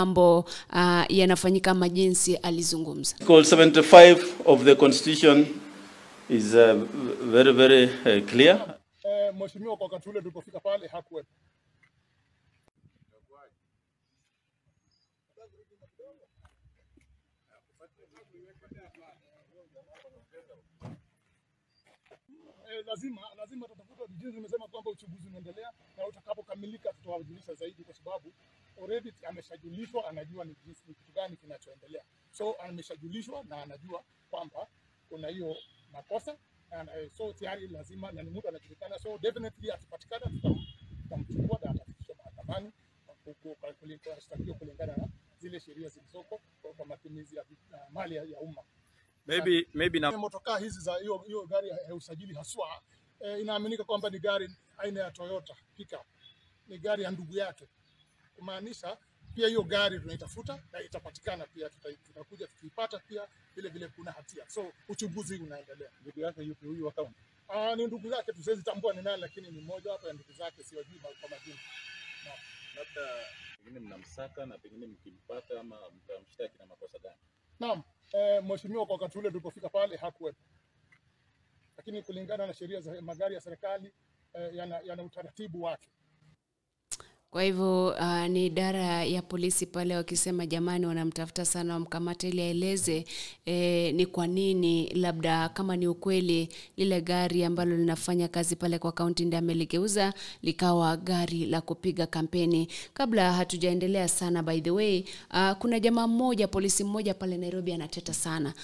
mambo yanafanyika kama jinsi alizungumza. Article 75 of the Constitution is very clear. Mheshimiwa kwa wakati ule tulipofika pale hakuwepo. Lazima tutafuta jinsi nimesema kwamba uchunguzi unaendelea na utakapokamilika tutawajulisha zaidi, kwa sababu already ameshajulishwa, anajua ni kitu gani kinachoendelea. So ameshajulishwa na anajua kwamba kuna hiyo makosa, and so tayari lazima na mtu anajulikana, so definitely akipatikana tutamchukua na atafikishwa mahakamani kulingana na zile sheria zilizoko kwa matumizi ya mali ya umma. Maybe na motokaa hizi za hiyo gari ya usajili haswa inaaminika kwamba ni gari aina ya Toyota pickup, ni gari ya ndugu yake, kumaanisha pia hiyo gari tunaitafuta na itapatikana pia, tutakuja tukipata pia vile kuna hatia. So uchunguzi unaendelea. Ndugu yake yupi huyu account? Ni ndugu yake, tusiwezi tambua ni nani, lakini ni mmoja hapa ya ndugu zake, sio juu kwa majina. Labda pengine mnamsaka na pengine mkimpata ama mtamshtaki na makosa gani? Naam, mheshimiwa kwa wakati ule tulipofika pale hakuwepo. Lakini kulingana na sheria za magari ya serikali yana utaratibu wake. Kwa hivyo ni idara ya polisi pale wakisema jamani wanamtafuta sana, wamkamate ili aeleze ni kwa nini, labda kama ni ukweli lile gari ambalo linafanya kazi pale kwa kaunti ndio ameligeuza likawa gari la kupiga kampeni. Kabla hatujaendelea sana, by the way, kuna jamaa mmoja, polisi mmoja pale Nairobi anateta sana